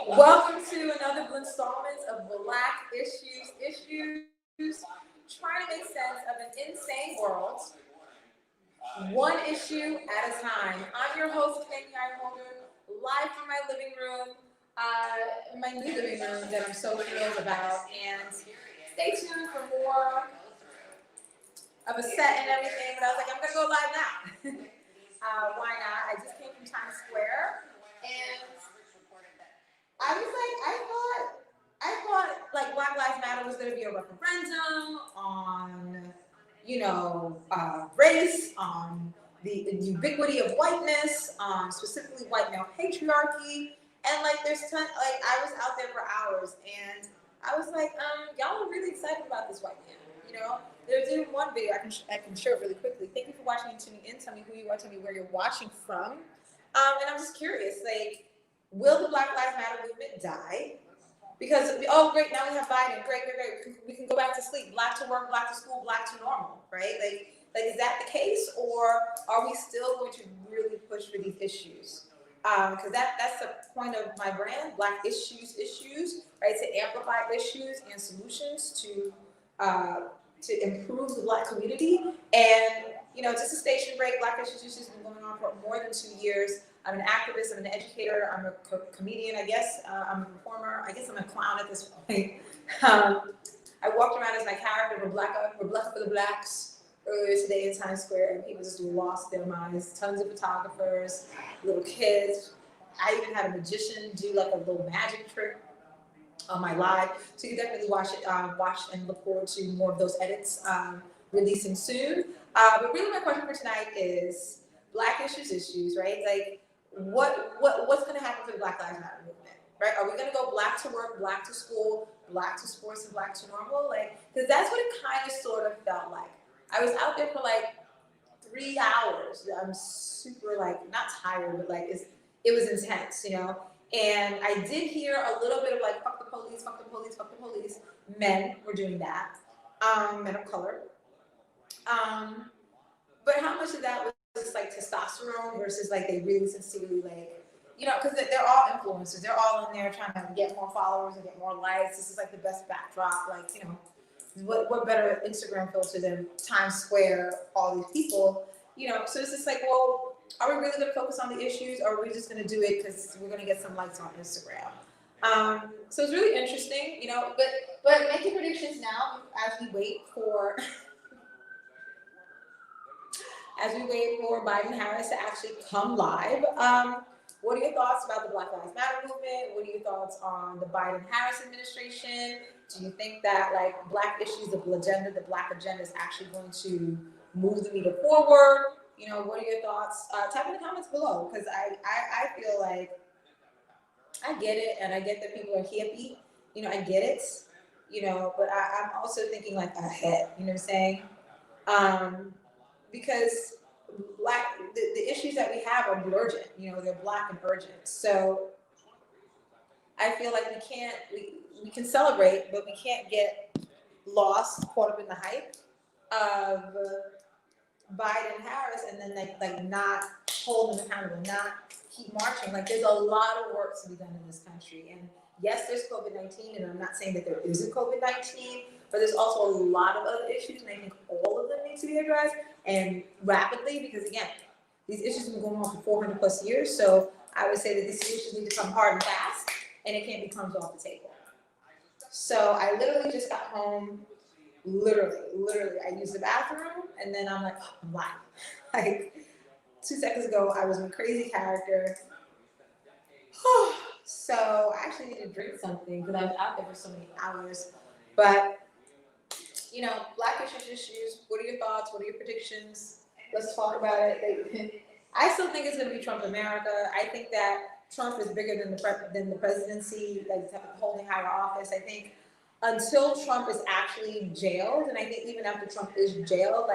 Welcome to another installment of Black Issues, trying to make sense of an insane world, one issue at a time. I'm your host, Kenny Holder, live from my living room, my new living room that I'm so thrilled about. And stay tuned for more of a set and everything. But I was like, I'm gonna go live now. Why not? I just came from Times Square, and I was like, I thought like Black Lives Matter was going to be a referendum on, race, on the ubiquity of whiteness, specifically white male patriarchy, and like there's I was out there for hours, and I was like, y'all are really excited about this white man, There's even one video I can share really quickly. Thank you for watching and tuning in. Tell me who you are. Tell me where you're watching from. And I'm just curious, will the Black Lives Matter movement die? Because, oh, great, now we have Biden. Great. We can go back to sleep. Black to work, Black to school, Black to normal, right? Is that the case? Or are we still going to really push for these issues? Because that's the point of my brand, Black Issues, right? To amplify issues and solutions to improve the Black community. And, just a station break, Black Issues has been going on for more than 2 years. I'm an activist, I'm an educator, I'm a comedian, I guess. I'm a performer, I guess I'm a clown at this point. I walked around as my character, ReBLACKaForTheBLACks, earlier today in Times Square, and people just lost their minds. Tons of photographers, little kids. I even had a magician do like a little magic trick on my live. So you definitely watch and look forward to more of those edits releasing soon. But really my question for tonight is Black issues, right? What's going to happen for the Black Lives Matter movement, right? Are we going to go Black to work, Black to school, Black to sports, and Black to normal? Because that's what it kind of sort of felt like. I was out there for 3 hours. I'm super not tired, but it was intense, And I did hear a little bit of fuck the police, fuck the police, fuck the police. Men were doing that, men of color. But how much of that was just testosterone versus they really sincerely because they're all influencers. They're all in there trying to get more followers and get more likes. This is the best backdrop. What better Instagram filter than Times Square, all these people, So it's just well, are we really going to focus on the issues, or are we just going to do it because we're going to get some likes on Instagram? So it's really interesting, but making predictions now as we wait for Biden-Harris to actually come live. What are your thoughts about the Black Lives Matter movement? What are your thoughts on the Biden-Harris administration? Do you think that Black issues, the Black agenda is actually going to move the needle forward? What are your thoughts? Type in the comments below, because I feel I get it, and I get that people are hippie. I get it. But I'm also thinking ahead. You know what I'm saying? Because the issues that we have are urgent, they're Black and urgent. So I feel we can celebrate, but we can't get caught up in the hype of Biden and Harris, and then not hold them accountable, not keep marching. There's a lot of work to be done in this country. And yes, there's COVID-19, and I'm not saying that there isn't COVID-19, but there's also a lot of other issues, and I think all of them need to be addressed, and rapidly, because again, these issues have been going on for 400 plus years. So I would say that these issues need to come hard and fast, and it can't be crumbs off the table. So I literally just got home, literally, I used the bathroom, and then I'm oh, I'm live. 2 seconds ago, I was my crazy character. So I actually need to drink something because I was out there for so many hours. But Black issues. What are your thoughts? What are your predictions? Let's talk about it. I still think it's going to be Trump America. I think that Trump is bigger than the presidency, holding higher office. I think until Trump is actually jailed, and I think even after Trump is jailed,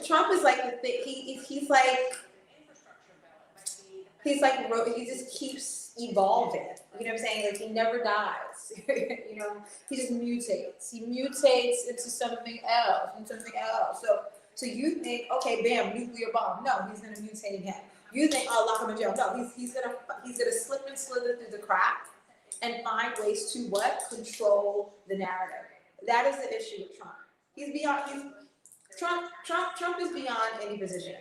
Trump is the thing. He just keeps evolving. You know what I'm saying? He never dies. He just mutates. He mutates into something else. So you think, okay, bam, nuclear bomb. No, he's going to mutate again. You think, oh, lock him in jail. No, he's gonna slip and slither through the crack and find ways to what? Control the narrative. That is the issue with Trump. Trump is beyond any position.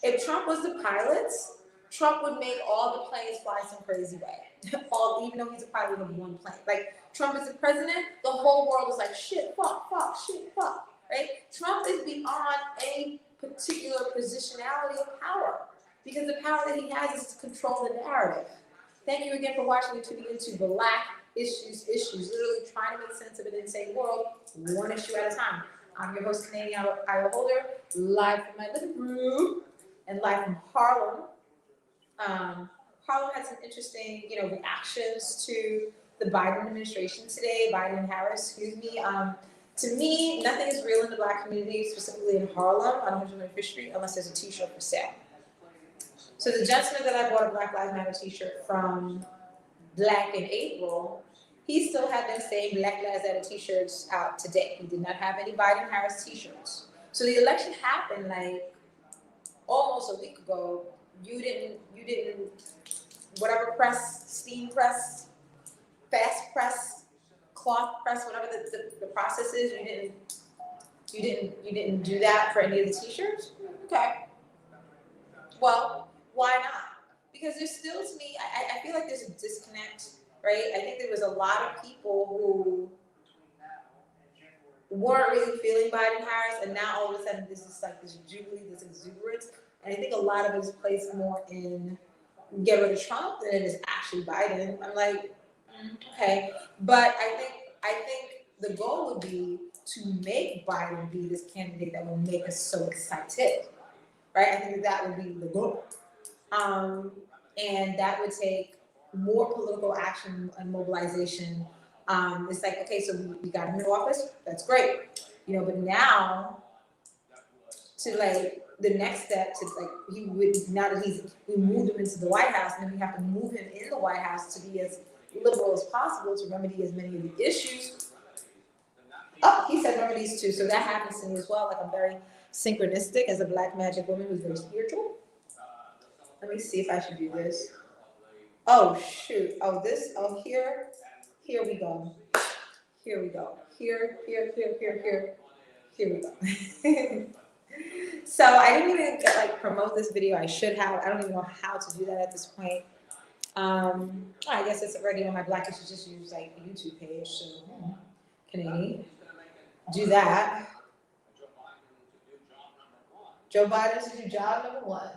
If Trump was the pilots, Trump would make all the planes fly some crazy way. Even though he's a pilot of one plane. Like, Trump is the president, the whole world is like, shit, fuck, shit, fuck, right? Trump is beyond any particular positionality of power, because the power that he has is to control the narrative. Thank you again for watching and tuning into Black Issues, literally trying to make sense of an insane world, one issue at a time. I'm your host, Canadian Iowa Holder, live from my living room and live from Harlem. Harlem had some interesting, reactions to the Biden administration today, Biden and Harris, excuse me. To me, nothing is real in the Black community, specifically in Harlem, on 125th Street, unless there's a t-shirt for sale. So the gentleman that I bought a Black Lives Matter t-shirt from Black in April, he still had them same Black Lives Matter t-shirts out today. He did not have any Biden Harris t-shirts. So the election happened like almost a week ago. You didn't, whatever press, steam press, fast press, cloth press, whatever the process is, you didn't do that for any of the t-shirts? Okay. Well, why not? Because there's still, to me, I feel like there's a disconnect, right? I think there was a lot of people who weren't really feeling Biden Harris, and now all of a sudden this is like this jubilee, this exuberance. And I think a lot of it is placed more in get rid of Trump than it is actually Biden. I'm like, okay. But I think the goal would be to make Biden be this candidate that will make us so excited, right? I think that would be the goal. And that would take more political action and mobilization. It's like, okay, so we got him in office, that's great. But now to like the next step to like now that we moved him into the White House, and then we have to move him in the White House to be as liberal as possible to remedy as many of the issues. Oh, he said remedies too, so that happens to me as well. Like, I'm very synchronistic as a Black magic woman who's very spiritual. Let me see if I should do this. Oh shoot! Here we go. Here we go. Here we go. So I didn't even promote this video. I should have. I don't even know how to do that at this point. I guess it's already on my Black Issues Just Use YouTube page. So Canadian, do that. Joe Biden to do job number one.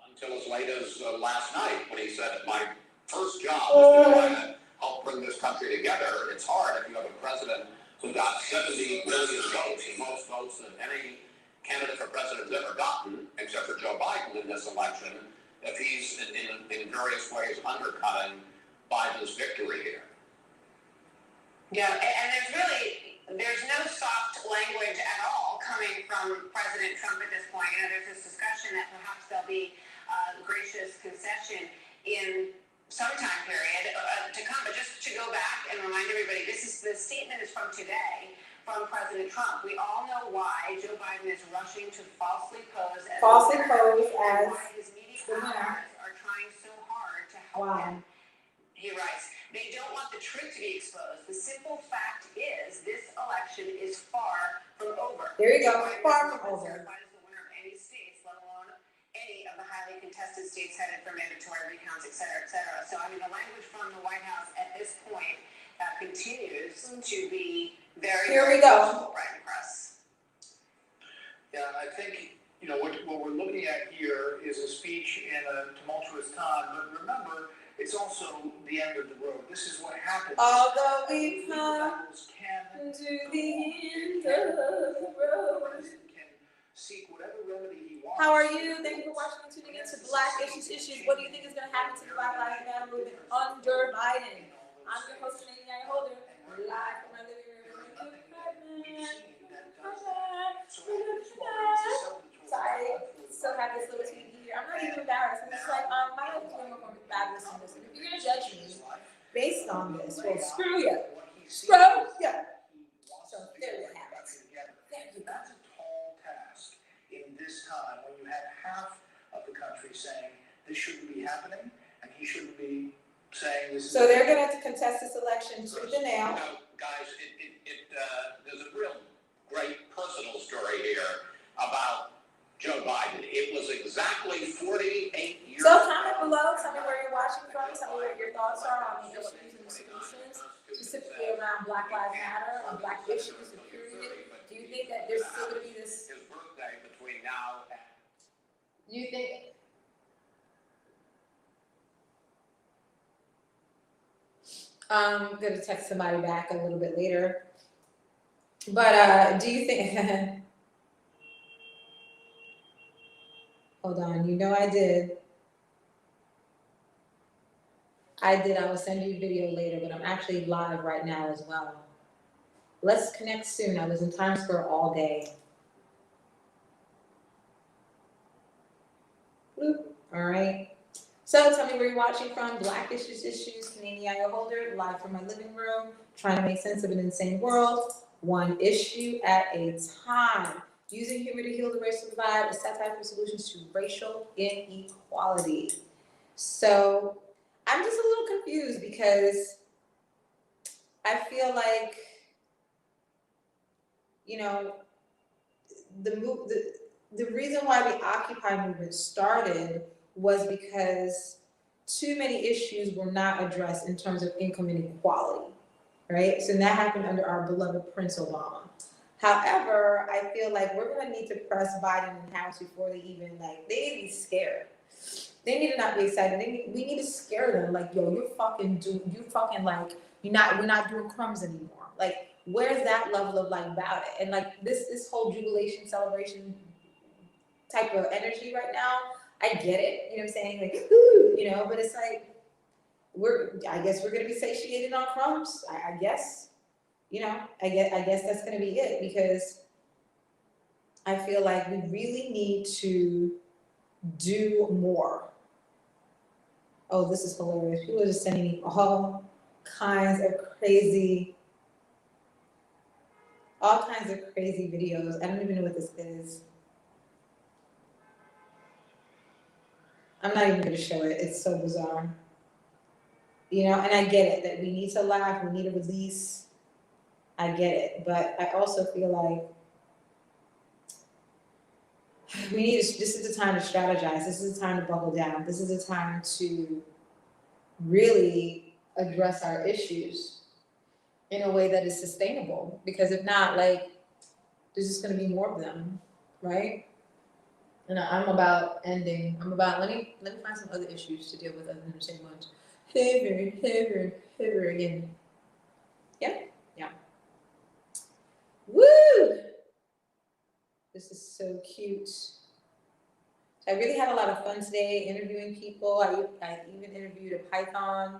Until as late as last night, when he said, "My first job is to try to help bring this country together." It's hard if you have a president who got 70 million votes, the most votes that any candidate for president has ever gotten, except for Joe Biden in this election, if he's in various ways undercutting Biden's victory here. Yeah, and there's no soft language at all coming from President Trump at this point. There's this discussion that perhaps there'll be gracious concession in some time period to come. But just to go back and remind everybody, the statement is from today from President Trump. We all know why Joe Biden is rushing to falsely pose as why his media partners are trying so hard to help him. He writes, "They don't want the truth to be exposed. The simple fact is this election is far from over." There you go, far from over. Certified as the winner of any states, let alone any of the highly contested states headed for mandatory recounts, et cetera, et cetera. So, the language from the White House at this point continues to be very, Here we go. Right in press. Yeah, I think, what we're looking at here is a speech in a tumultuous time, but remember, it's also the end of the road. This is what happens. Although we've come to the end of the road. Seek whatever remedy he wants. How are you? Thank you for watching and tuning in to Black Issues. What do you think is going to happen to the Black Lives Matter movement under Biden? I'm your host, Canadian Iowa Holder, live from my living room. Sorry, still have this little TV here. I'm not even embarrassed. I'm just like, my life is way more fabulous than this. And if you're going to judge me based on this, well, screw you. Screw you. So there you have it. There you go. That's a tall task in this time when you have half saying this shouldn't be happening, and he shouldn't be saying this. So they're going to have to contest this election tooth and nail. You know, guys, there's a real great personal story here about Joe Biden. It was exactly 48 years So comment below, tell me where you're watching from, tell me what your thoughts are on the issues and the solutions, specifically around Black Lives Matter, or Black issues, period. Do you think that there's still going to be this? His birthday between now and. You think? I'm going to text somebody back a little bit later. But do you think? Hold on, you know I did. I will send you a video later, but I'm actually live right now as well. Let's connect soon. I was in Times Square all day. Bloop. All right. So tell me where you're watching from. Black Issues, Canadian IO holder, live from my living room, trying to make sense of an insane world, one issue at a time. Using humor to heal the racial divide, a satire for solutions to racial inequality. So I'm just a little confused because I feel like, you know, the reason why the Occupy movement started was because too many issues were not addressed in terms of income inequality, right? So that happened under our beloved Prince Obama. However, I feel like we're gonna need to press Biden and Harris before they even they need to be scared. They need to not be excited. We need to scare them. Like, yo, we're not doing crumbs anymore. Like, where's that level of about it? And this whole jubilation celebration type of energy right now, I get it. You know what I'm saying? Like, ooh, you know, but it's like I guess we're gonna be satiated on crumbs. I guess. You know, I guess that's going to be it, because I feel like we really need to do more. Oh, this is hilarious. People are just sending me all kinds of crazy videos. I don't even know what this is. I'm not even going to show it. It's so bizarre. You know, and I get it that we need to laugh, we need to release. I get it, but I also feel like this is the time to strategize. This is the time to buckle down. This is the time to really address our issues in a way that is sustainable. Because if not, there's just going to be more of them, right? And I'm about ending. Let me find some other issues to deal with other than the same ones. Heavier again. Yeah. Woo! This is so cute. I really had a lot of fun today interviewing people. I even interviewed a python.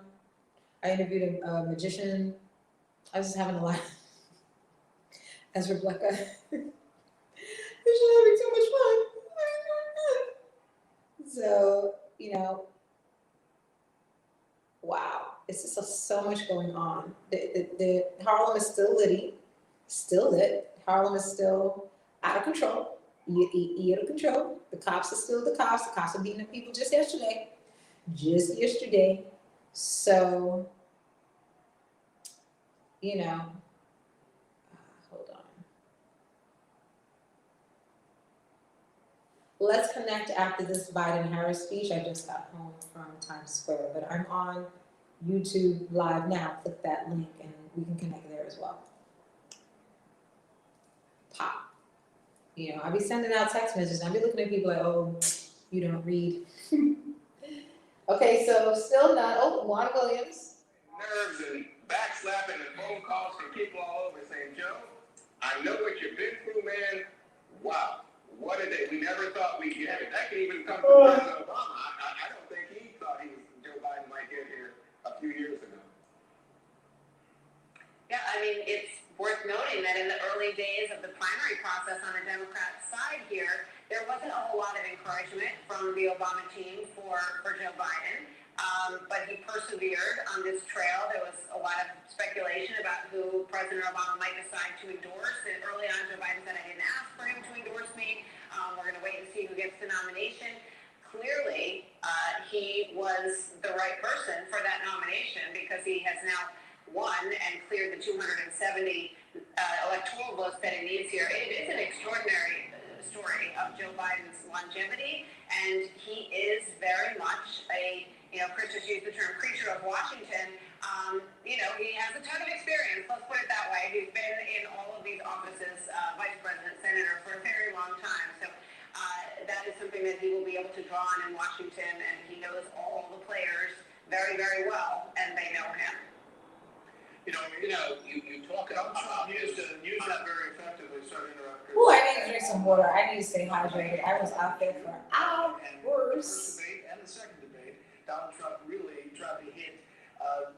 I interviewed a magician. I was just having a lot. As Rebecca. We're just having so much fun. So, you know, wow. It's just so much going on. The Harlem is still litty. Still lit. Harlem is still out of control. Out of control. The cops are still the cops. The cops are beating up people just yesterday. So, you know, hold on. Let's connect after this Biden-Harris speech. I just got home from Times Square, but I'm on YouTube Live now. Click that link and we can connect there as well. Pop. You know, I'll be sending out text messages. I'll be looking at people like, oh, you don't read. Okay, so still not. Oh, Juan Williams. Nerves and backslapping and phone calls from people all over saying, Joe, I know what you've been through, man. Wow. What a day. We never thought we'd get it. That can even come from President Obama. I don't think he thought Joe Biden might get here a few years ago. Yeah, I mean, it's worth noting that in the early days of the primary process on the Democrat side here, there wasn't a whole lot of encouragement from the Obama team for Joe Biden. But he persevered on this trail. There was a lot of speculation about who President Obama might decide to endorse. And early on, Joe Biden said, I didn't ask for him to endorse me. We're going to wait and see who gets the nomination. clearly he was the right person for that nomination because he has now won and cleared the 270 electoral votes that he needs here. It is an extraordinary story of Joe Biden's longevity, and he is very much a, Chris just used the term creature of Washington. He has a ton of experience, let's put it that way. He's been in all of these offices, vice president, senator, for a very long time. So that is something that he will be able to draw on in Washington, and he knows all the players very, very well, and they know him. You talk about use that very effectively. Sorry to interrupt. Ooh, I need to drink some water. I need to stay hydrated. I was out there for hours. And the first debate and the second debate, Donald Trump really tried to hit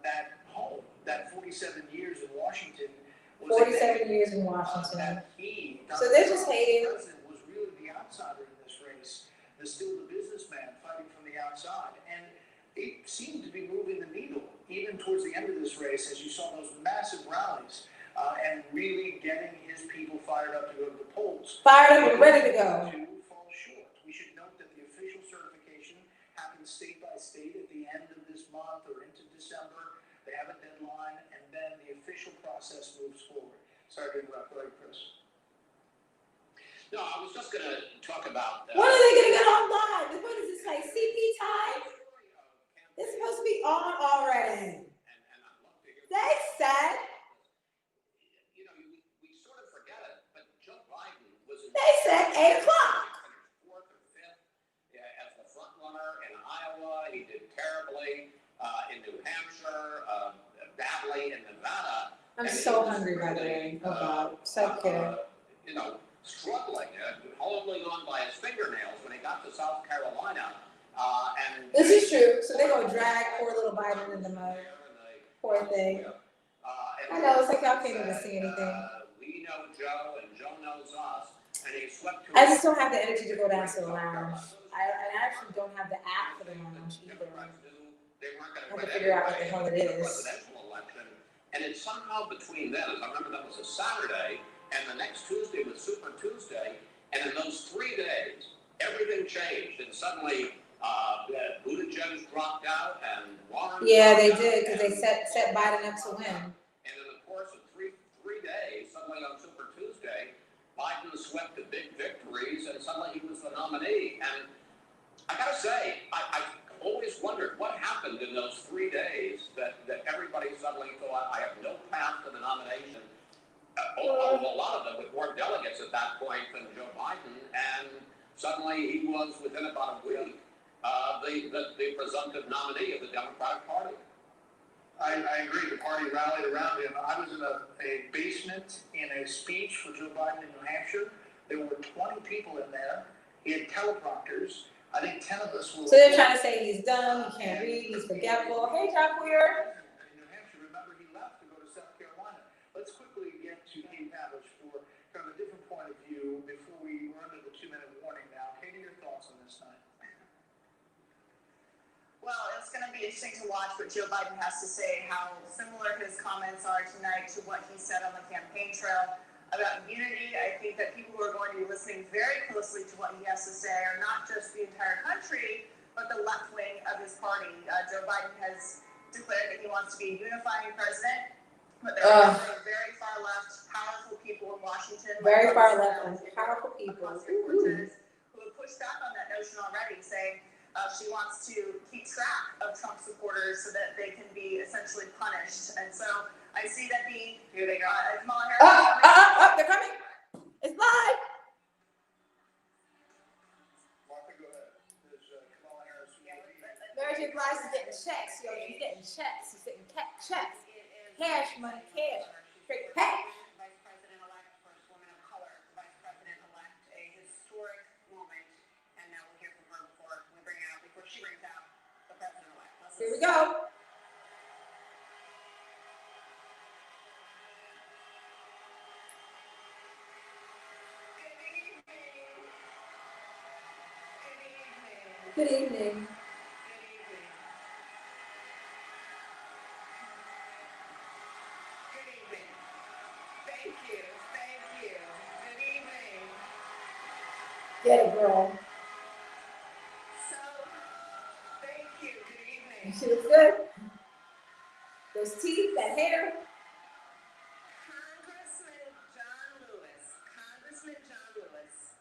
that home, that 47 years in Washington. 47 years in Washington. So they're just hating. The president was really the outsider in this race, still the businessman fighting from the outside. And it seemed to be moving the needle, even towards the end of this race, as you saw those massive rallies and really getting his people fired up to go to the polls. Fired up and ready to go. To fall short. We should note that the official certification happens state by state at the end of this month or into December. They have a deadline, and then the official process moves forward. Sorry to interrupt. Go ahead, Chris. No, I was just going to talk about. When are they going to get online? What is this, like CP time? It's supposed to be on already. They said. We sort of forget it, but Joe Biden was. They said 8 o'clock. Fourth or fifth as the front runner in Iowa. He did terribly in New Hampshire, badly in Nevada. I'm so hungry, by the way. Oh God, so kidding. Struggling, holding on by his fingernails when he got to South Carolina. This is true. So they're gonna drag poor little Biden in the mud. Poor thing. I know, it's like y'all can't even see anything. We know Joe, and Joe knows us, and he swept to I just don't have the energy to go down to the lounge. I actually don't have the app for the lounge either. I have to figure out what the hell it is. Presidential election, and it's somehow between then. I remember that was a Saturday, and the next Tuesday was Super Tuesday, and in those 3 days, everything changed, and suddenly Buttigieg dropped out, and Warren. Yeah, they did, because they set Biden up to win. And in the course of three days, suddenly on Super Tuesday, Biden swept the big victories, and suddenly he was the nominee. And I gotta say, I always wondered what happened in those 3 days that everybody suddenly thought, I have no path to the nomination. A lot of them with more delegates at that point than Joe Biden, and suddenly he was within about a week the presumptive nominee of the Democratic Party. I agree. The party rallied around him. I was in a basement in a speech for Joe Biden in New Hampshire. There were 20 people in there. He had teleprompters. I think 10 of us were. So they're trying to say he's dumb, he can't read, he's forgetful. Hey, Jack Weir. In New Hampshire, remember he left to go to South Carolina. Let's quickly get to Kate Pavich for kind of a different point of view before we run to the 2-minute warning now. Katie, your thoughts on this night? Well, it's going to be interesting to watch what Joe Biden has to say, how similar his comments are tonight to what he said on the campaign trail about unity. I think that people who are going to be listening very closely to what he has to say are not just the entire country, but the left wing of his party. Joe Biden has declared that he wants to be a unifying president, but there are very far left, powerful people in Washington. Very far left, powerful people. Who have pushed back on that notion already, saying she wants to keep track of Trump supporters so that they can be essentially punished. And so I see that here they go. Kamala Harris. They're coming. It's live. Martha, go ahead. There's Kamala Harris. Mary J. Blige is getting checks, yo. She's getting checks. She's getting checks. Cash money, cash. Straight cash. Vice President-elect, first woman of color, Vice President-elect, a historic moment. And now we'll hear from her before she brings out the President-elect. Here we go. Good evening. Thank you. Good evening. Get it, girl. So She looks good. Those teeth, that hair. Congressman John Lewis,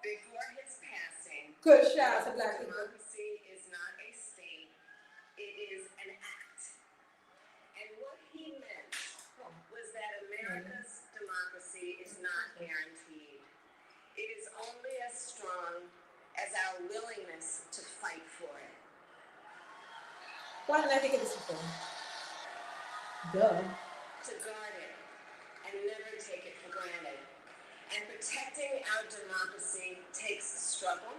before his passing, Good shout out to Black people. democracy is not a state, it is an act. And what he meant was that America's democracy is not guaranteed. It is only as strong as our willingness to fight for it. Why didn't I think of this before? Duh. To guard it and never take it for granted. And protecting our democracy takes struggle,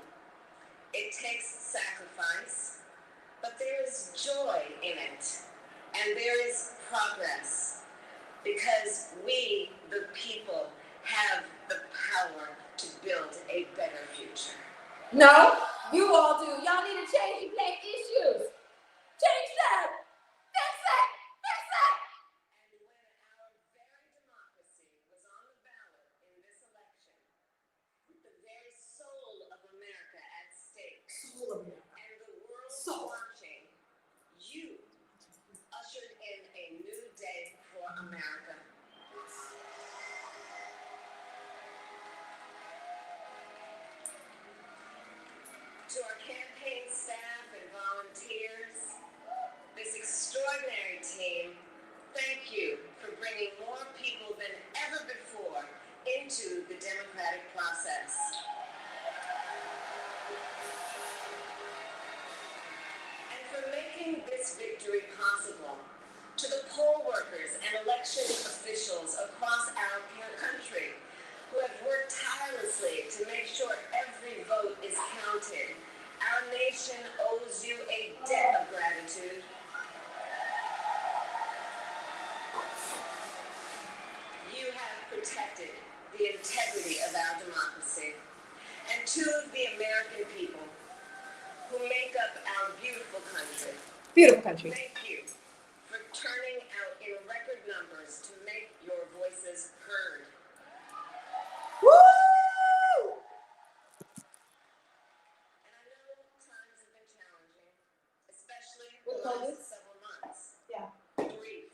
it takes sacrifice, but there is joy in it, and there is progress, because we, the people, have the power to build a better future. No, you all do. Y'all need to change your black issues. Change that. Fix it. Fix it. And when our very democracy was on the ballot in this election, with the very soul of America at stake, and the world watching, you ushered in a new day for America. To our campaign staff and volunteers, this extraordinary team, thank you for bringing more people than ever before into the democratic process. And for making this victory possible. To the poll workers and election officials across our country who have worked tirelessly to make sure every vote is counted, our nation owes you a debt of gratitude. You have protected the integrity of our democracy. And to the American people who make up our beautiful country, Beautiful country. thank you for turning out in record numbers to make your voices heard. Woo! And I know times have been challenging, especially With the COVID? last several months. Yeah. Grief,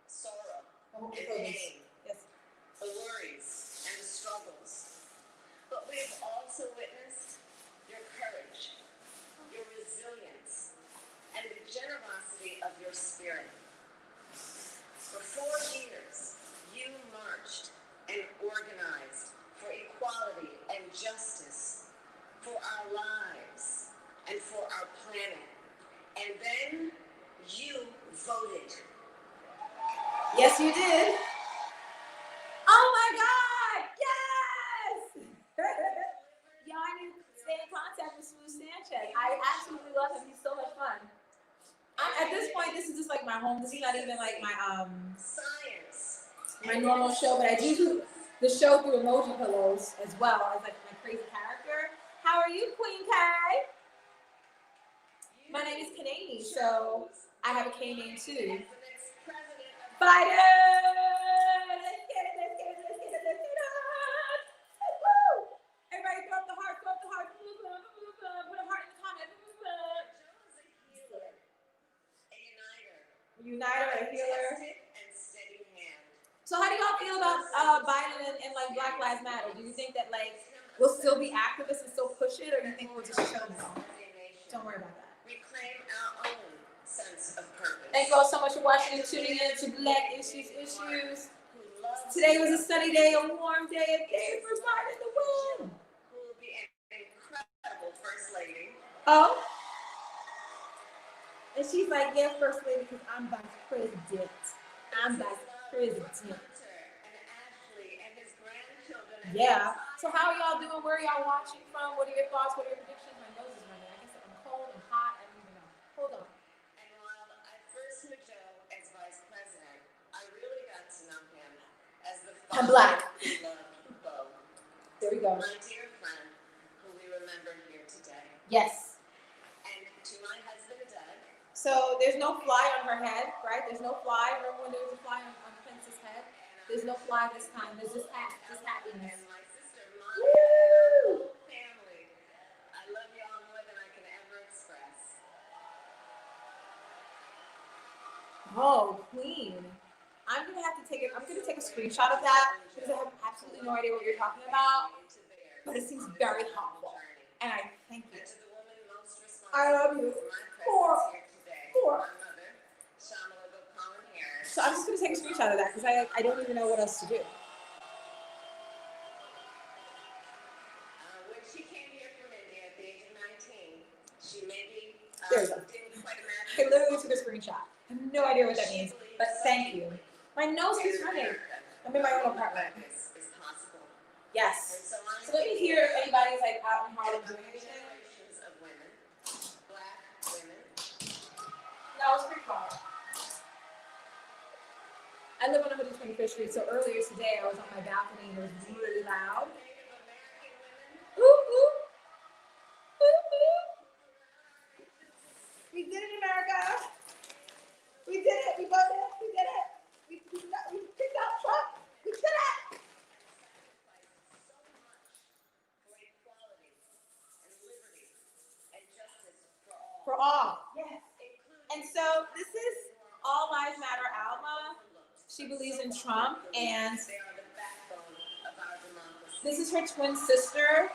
sorrow, I hope and it goes. pain, Yes. the worries and the struggles. But we have also witnessed your courage, your resilience, and the generosity of your spirit. For 4 years, you marched and organized for equality and justice, for our lives, and for our planet. And then you voted. Yes, you did. Oh my God! Yes! Y'all, I need to stay in contact with Smooth Sanchez. I absolutely love him. He's so much fun. At this point, this is just like my home. This is not even like my Science. my normal show, but I do the show through emoji pillows as well as like my crazy character. How are you, Queen Kai? My name is Kanani, so I have a K name too. Biden! Let's get it, let's get it, let's get it, let's get it! Woo! Everybody throw up the heart, throw up the heart. Put a heart in the comment. Uniter, a healer. So how do y'all feel about Biden and like Black Lives Matter? Do you think that like we'll still be activists and still push it, or do you think we'll just chill now? Don't worry about that. Reclaim our own sense of purpose. Thank you all so much for watching and tuning in to Black Issues. Today was a sunny day, a warm day, a day for Biden to win. Who will be an incredible first lady. Oh. And she's like, yeah, First Lady, because I'm Vice President. I'm Vice President. Yeah. So how are y'all doing? Where are y'all watching from? What are your thoughts? What are your predictions? My nose is running. I guess I'm cold and hot. I don't even know. Hold on. And while I first knew Joe as Vice President, I really got to know him as the I'm Black. who loved Bo. There we go. My dear friend, who we remember here today. Yes. And to my husband, Doug. So there's no fly on her head, right? There's no fly. Remember when there was a fly on Prince's head? There's no fly this time. There's just happiness. And my sister, Monica, and our whole family. I love y'all more than I can ever express. Oh, Queen. I'm gonna take a screenshot of that because I have absolutely no idea what you're talking about. But it seems very helpful. And I thank you. I love you. Four. So I'm just gonna take a screenshot of that because I don't even know what else to do. When she came here from India at the age of 19, she maybe There we go. didn't quite imagine. I literally took a screenshot. I have no idea what that means, but thank you. My nose keeps running. I'm in my own apartment. Is possible. Yes. So So let me hear if anybody's like out in Harlem doing anything. generations of women, black women. No, it's pretty quiet. I live on 125th Street, so earlier today I was on my balcony and it was really loud. Ooh, ooh. Ooh, ooh. We did it, America. We did it. We voted. We did it. We picked out Trump. We did it. For all. Yes. And so this is All Lives Matter Alma. She believes in Trump, and this is her twin sister,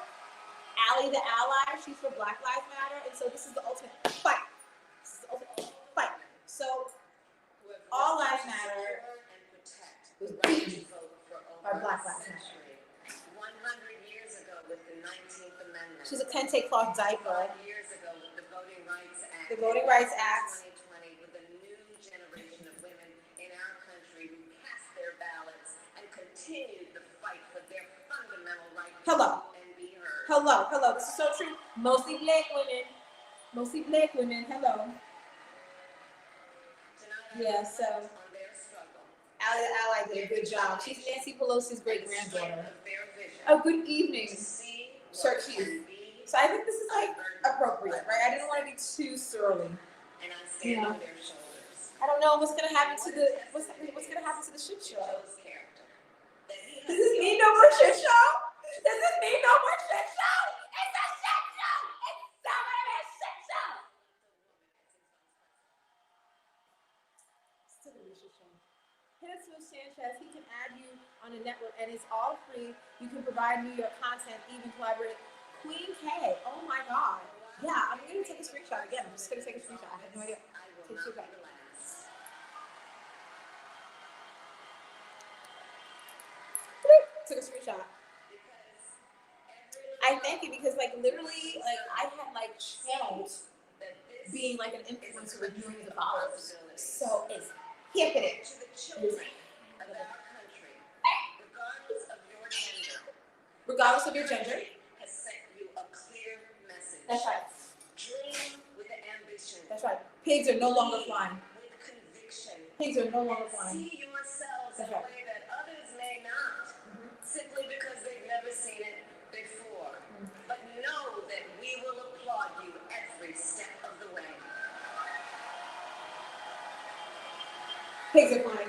Allie the Ally. She's for Black Lives Matter, and so this is the ultimate fight. This is the ultimate fight. So All Lives Matter was beaten by Black Lives Matter. 100 years ago with the 19th Amendment. She's a kente cloth diaper. 5 years ago with the Voting Rights Act. The Voting Rights Act. 2020 with a new generation of women in our country who cast their ballots and continued the fight for their fundamental right to Hello. vote and be heard. Hello. This is so true. Mostly black women. Hello. Tonight, Yeah, so on their struggle, Allie the Ally did a good job. She's Nancy Pelosi's great granddaughter. of their vision Oh, good evening, to see Sir what Keith. can be, So I think this is like appropriate, right? I didn't want to be too surly. and I stand on their shoulders. I don't know what's gonna happen to the what's gonna happen to the shit show. Joe's character. That he Does this mean no more shit show? Does this mean no more shit show? It's a shit show. It's so much a shit show. Still a shit show. Jesus Sanchez, he can add you on a network, and it's all free. You can provide me your content, even collaborate. Queen K, oh my God. Yeah, I'm gonna take a screenshot again. I'm just gonna take a screenshot. I have no idea. I will Take a not be screenshot. the last. Took a screenshot. I thank you because like literally like I had like channels being like an influencer with millions of followers. So it's hippity. To the children of our country, regardless of your gender, has sent you a clear message. That's right. Dream with ambition. That's right. Pigs are no longer flying. With conviction. Pigs are no longer flying. See yourselves That's in a right. way that others may not, simply because they've never seen it before. But know that we will applaud you every step of the way. Pigs are flying.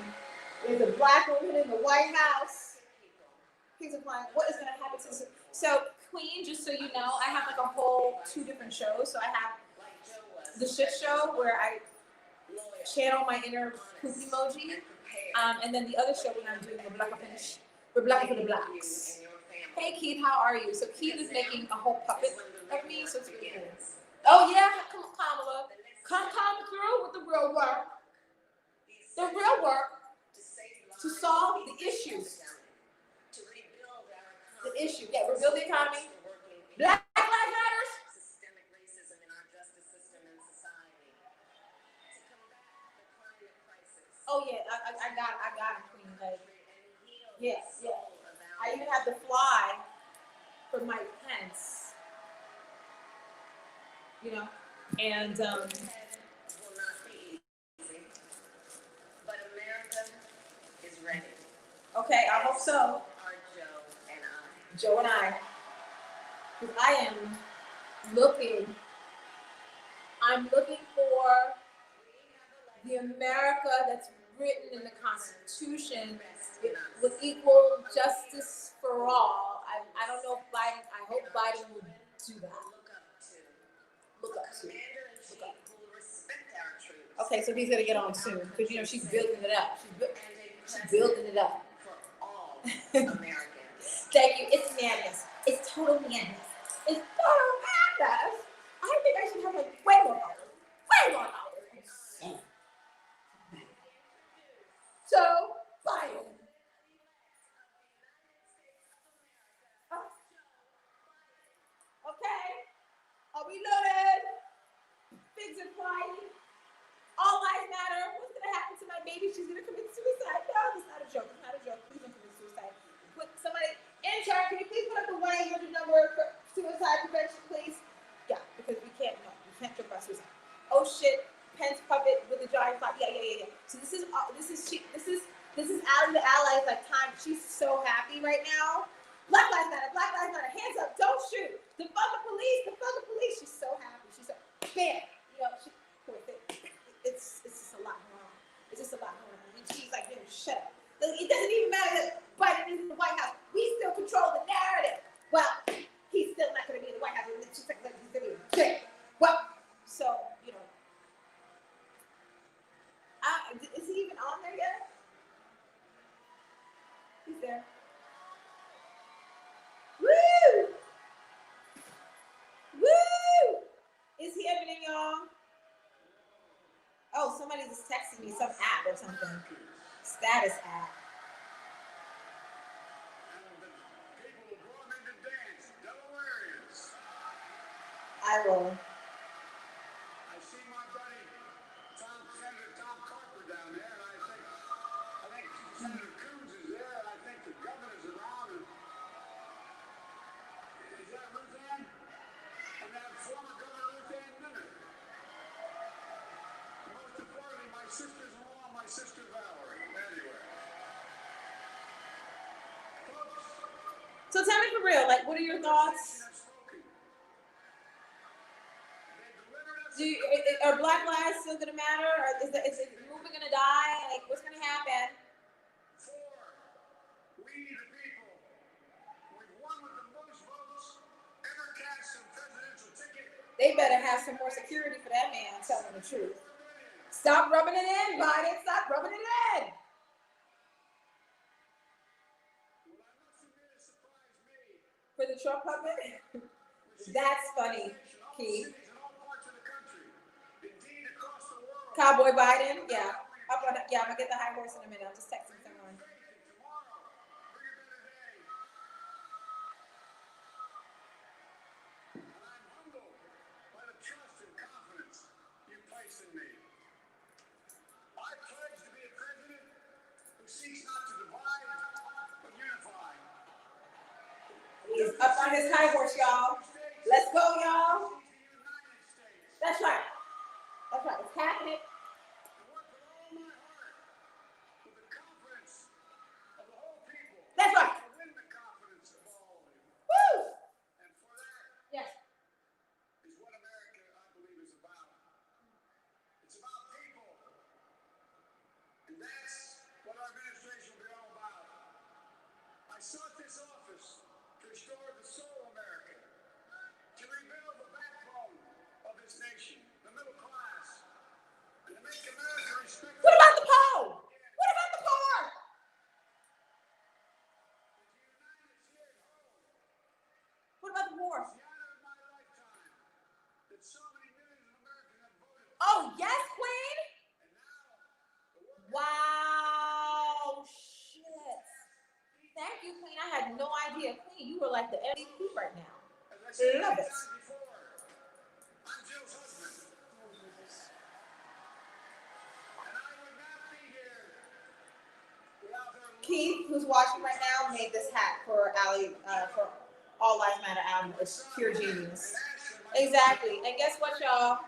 There's a black woman in the White House. Pigs are flying. What is going to happen to this? So Queen, just so you know, I have like a whole 2 different shows. So I have the shit show where I channel my inner poop emoji. And then the other show when I'm doing ReBLACKaForTheBLACks. Hey Keith, how are you? So Keith is making a whole puppet of me, so it's really cool. Oh yeah, come on Kamala. Come through with the real work. The real work to solve the issues. The issue. Yeah, rebuild the economy. Black Lives Matter. Systemic racism in our justice system and society. To combat the climate crisis. Oh yeah, I got it, Queen. Like, yes. I even have the fly for Mike Pence. You know, and Will not be easy, but America is ready. okay, I hope so. Are Joe and I. Joe and I, because I am looking. I'm looking for the America that's written in the Constitution with equal justice for all. I don't know if Biden. I hope Biden will do that. Look up to. Look up to. Commander-in-Chief who will respect our troops. Okay, so he's gonna get on soon because you know she's building it up. She's building it up. For all Americans. Thank you. It's madness. It's total madness. It's total madness. I think I should have like way more dollars. Way more dollars. So Biden. Okay. Are we loaded? Figs are flying. All lives matter. What's gonna happen to my baby? She's gonna commit suicide. No, it's not a joke. It's not a joke. Please don't commit suicide. Put somebody, intern, can you please put up the 1-800 number for suicide prevention, please? Yeah, because we can't joke about suicide. Oh shit, Pence puppet with a giant flag. Yeah. So this is Allie the Allies like time. She's so happy right now. Black lives matter. Black lives matter. Hands up. Don't shoot. Defund the police. Defund the police. She's so happy. She's so bam. You know, poor thing. It's just a lot going on. It's just a lot going on. And she's like, shut up. It doesn't even matter that Biden is in the White House. We still control the narrative. Well, he's still not going to be in the White House. She's like, he's going to be in jail. Well, so, you know. Is he even on there yet? He's there. Woo! Woo! Is he evident, y'all? Oh, somebody just texted me some app or something. Status app. People will draw them into dance. Delawareans. I will. I see my buddy Senator Tom Carper down there, and I think Senator Coons is there, and I think the governor's around. Is that Ruth Ann? And that former Governor Ruth Ann Minner. Most importantly, my sister's-in-law, my sister Valerie. Anyway. Folks, So tell me for real, like, what are your thoughts? Are Black lives still gonna matter? Or is the movement gonna die? Like, what's gonna happen? We the people, we've won with the most votes ever cast a presidential ticket. They better have some more security for that man telling the truth. Stop rubbing it in, Biden. Stop rubbing it in. For the Trump puppet? That's funny, Keith. Cowboy Biden? Yeah. I'm gonna get the high horse in a minute. I'm just texting someone. And I'm humbled by the trust and confidence you place in me. I pledge to be a president who seeks not to divide, but unify. He's up on his high horse, y'all. Let's go, y'all. That's right. That's right. It's happening. That's right. Woo! Yes. Is what America, I believe, is about. It's about people. And that's what our administration will be all about. I sought this office to restore the soul of America, to rebuild the backbone of this nation, the middle class, and to make America respect. What about the poor? What about the poor? What about the poor? Oh, yes, Queen? Wow, shit. Thank you, Queen. I had no idea. Queen, you were like the MVP right now. Love it. I'm Jill's husband. And I would not be here without her. Keith, who's watching right now, made this hat for Allie, for All Lives Matter album. It's pure genius. Exactly. And guess what, y'all?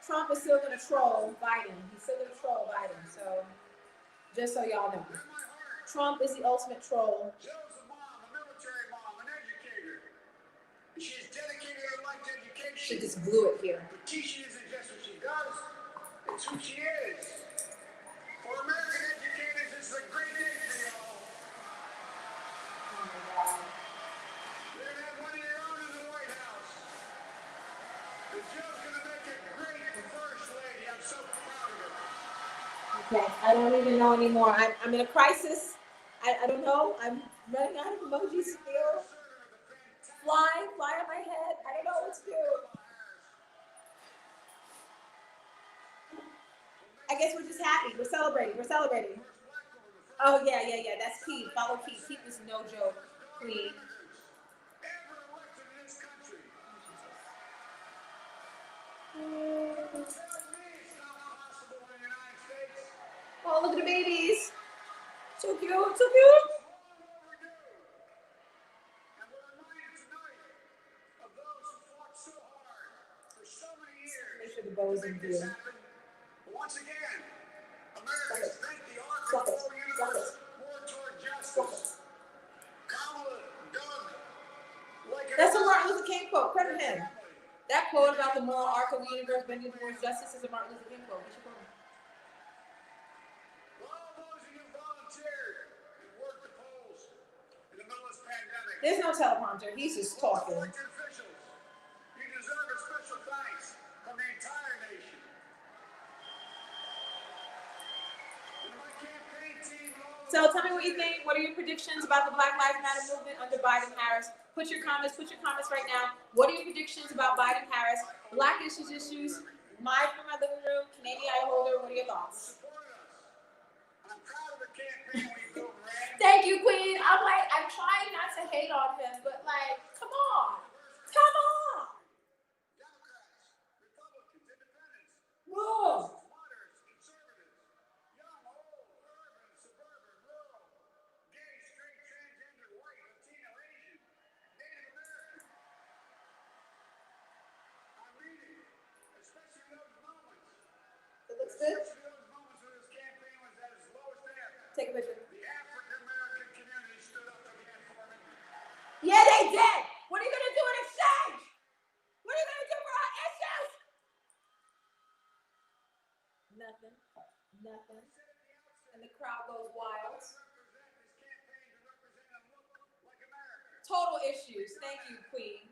Trump is still gonna troll Biden. He's still gonna troll Biden. So, just so y'all know, Trump is the ultimate troll. Jill's a mom, a military mom, an educator. She's dedicated her life to education. She just blew it here. But teaching isn't just what she does, it's who she is. For American educators, this is a great day for y'all. Oh my God. You're gonna have one of your own in the White House. And Jill's gonna make a great first lady. I'm so proud of her. Okay, I don't even know anymore. I'm in a crisis. I don't know. I'm running out of emojis still. Fly on my head. I don't know what to do. I guess we're just happy. We're celebrating. Oh yeah. That's Keith. Follow Keith. Keith is no joke. Queen. Oh, look at the babies. So cute. Make sure the bow is in view. Once again, Americans thank the Ark of Universe more toward justice. Kamala, Doug, That's a Martin Luther King quote. Credit him. That quote about the moral arc of the universe bending towards justice is a Martin Luther King quote. We should quote him. all those of you volunteered and worked the polls in the middle of this pandemic. There's no teleprompter. He's just talking. Elected officials, you deserve a special thanks from the entire nation. And my campaign team and all So tell me what you think. What are your predictions about the Black Lives Matter movement under Biden-Harris? Put your comments right now. What are your predictions about Biden-Harris? Black issues. My from my living room, Canadian eye holder. What are your thoughts? I'm proud of the campaign we built, Rand. Thank you, Queen. I'm trying not to hate on him, but like, come on. Democrats, Republicans, Independents, Whoa. moderates, conservatives, young, old, urban, suburban, rural, gay, straight, transgender, white, Latino, Asian, Native American. I'm reading, especially those moments. It looks good. Especially those moments when this campaign was at its lowest ebb. Take a picture. The African American community stood up again for me. Yeah, they did. What are you gonna do in exchange? What are you gonna do for our issues? Nothing. And the crowd goes wild. Total issues. Thank you, Queen.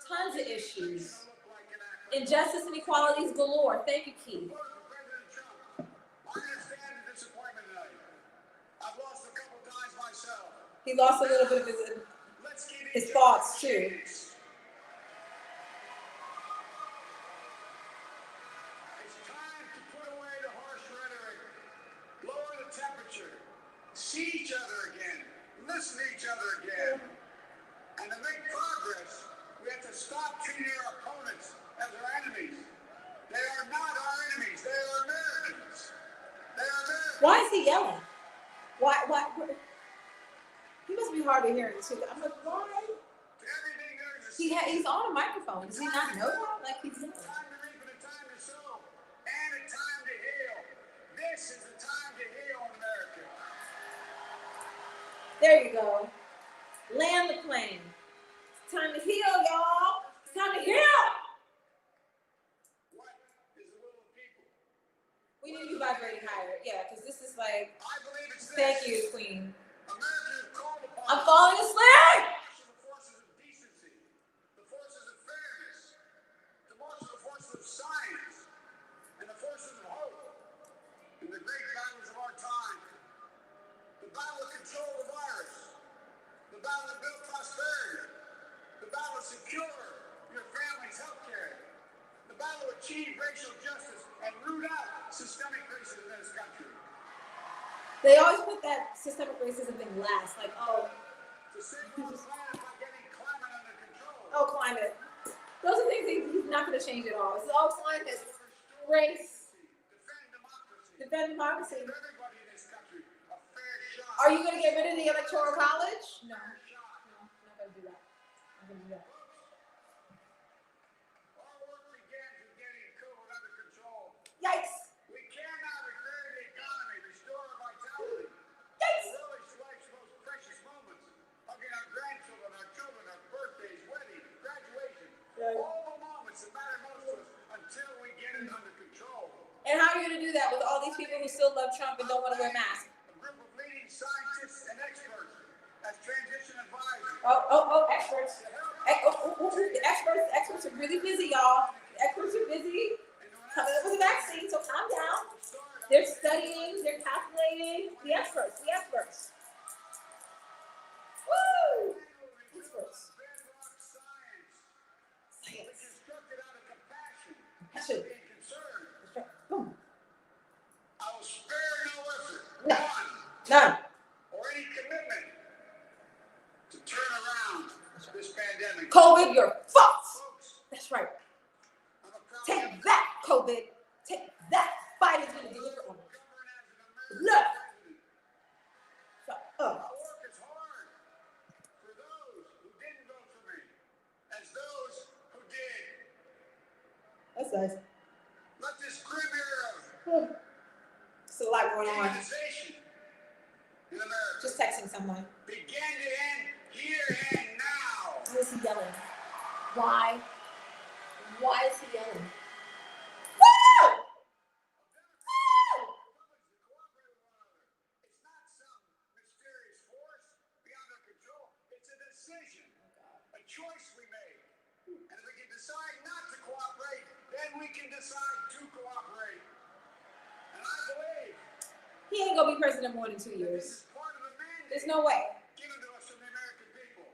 Tons of issues. Injustice and inequalities galore. Thank you, Keith. President Trump, I understand the disappointment tonight. I've lost a couple times myself. He lost a little bit of Let's keep his each thoughts other too. It's time to put away the harsh rhetoric, lower the temperature, see each other again, listen to each other again. And to make progress, we have to stop treating our opponents as our enemies. They are not our enemies. They are Americans. They are Americans. Why is he yelling? Why? He must be hard of hearing too. I'm like, why? To everything there is a He's on a microphone. Does he not know that? Like he's time to reap and a time to sow, and a time to heal. This is the time to heal in America. There you go. Land the plane. It's time to heal, y'all. It's time to heal. What is the will of the people? We need to be vibrating higher. Yeah, because this is like, I believe it's this. thank you, Queen. America is called upon I'm falling asleep. to march to the forces of decency, the forces of fairness, to march to the forces of science, and the forces of hope in the great battles of our time. The battle to control the virus, the battle to build prosperity, the battle to secure your family's health care, the battle to achieve racial justice and root out systemic racism in this country. They always put that systemic racism thing last. Like, oh, To save our planet by getting climate under control. oh, climate. Those are things he's not going to change at all. It's all climate, race, Defend democracy. defend democracy. Give everybody in this country a fair shot. Are you going to get rid of the electoral college? No. Fair shot. No, I'm not going to do that. I'm going to do that. Our work begins with getting COVID under control. Yikes. We cannot repair the economy, restore our vitality, Yikes. relish life's most precious moments, hugging our grandchildren, our children, our birthdays, weddings, graduations, Right. all the moments that matter most to us until we get it under control. And how are you going to do that with all these people who still love Trump and don't want to wear masks? A group of leading scientists and experts as transition advisors. Experts. The experts are really busy, y'all. The experts are busy coming up with a vaccine, so calm down. They're studying, they're calculating. The experts, the experts. Woo! Experts. Bedrock science. Science. Constructed out of compassion. Compassion. Being concerned. Boom. I will spare no effort. No. None. None. Or any commitment to turn around this pandemic. COVID, you're fucked. Folks, That's right. I'm a proud Take that, COVID. Take that. Biden's gonna deliver on it. Look. So, I work as hard for those who didn't vote for me as those who did. that's nice. Let this grim era There's a lot going of on. demonization in America Just texting someone. begin to end here and now. Who is he yelling? Why? Why is he yelling? Woo! Woo! It's not some mysterious force beyond our control. It's a decision, a choice we made. And if we can decide not to cooperate, then we can decide to cooperate. And I believe He ain't gonna be president more than 2 this years. is part of the mandate There's no way. given to us from the American people.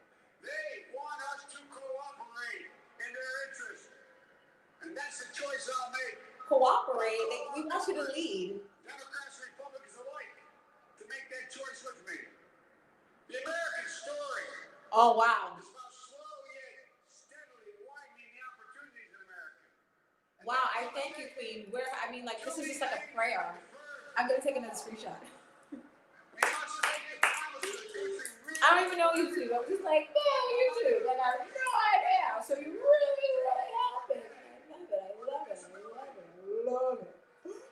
They want us to cooperate in their interest. And that's the choice I'll make. Cooperate. We want you to lead. Democrats and Republicans alike to make that choice with me. The American story Oh wow. is about slowly yet steadily widening the opportunities in America. Wow, I thank you, Queen. This is just like a prayer. I'm gonna take another screenshot. We must make the promise to the country real. I don't even know YouTube. I'm just like, yeah, YouTube. Like I have no idea. So you really, really have it. I love it. I love it. I love it.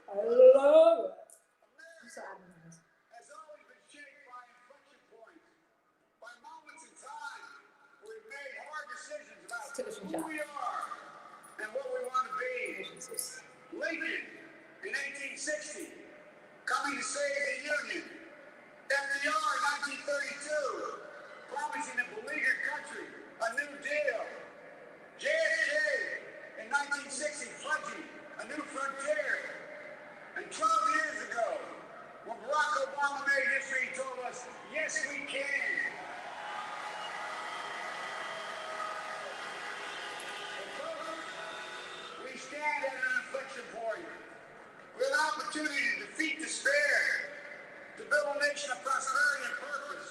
I love it. I'm so adamant. Has always been shaped by inflection points, by moments in time where we've made hard decisions about Took a who screenshot. we are and what we want to be. Jesus. Lincoln in 1860, coming to save the Union. FDR in 1932, promising a beleaguered country a new deal. JFK in 1960, pledging a new frontier. And 12 years ago, when Barack Obama made history, he told us, yes, we can. We stand at an inflection point. We have an opportunity to defeat despair, to build a nation of prosperity and purpose.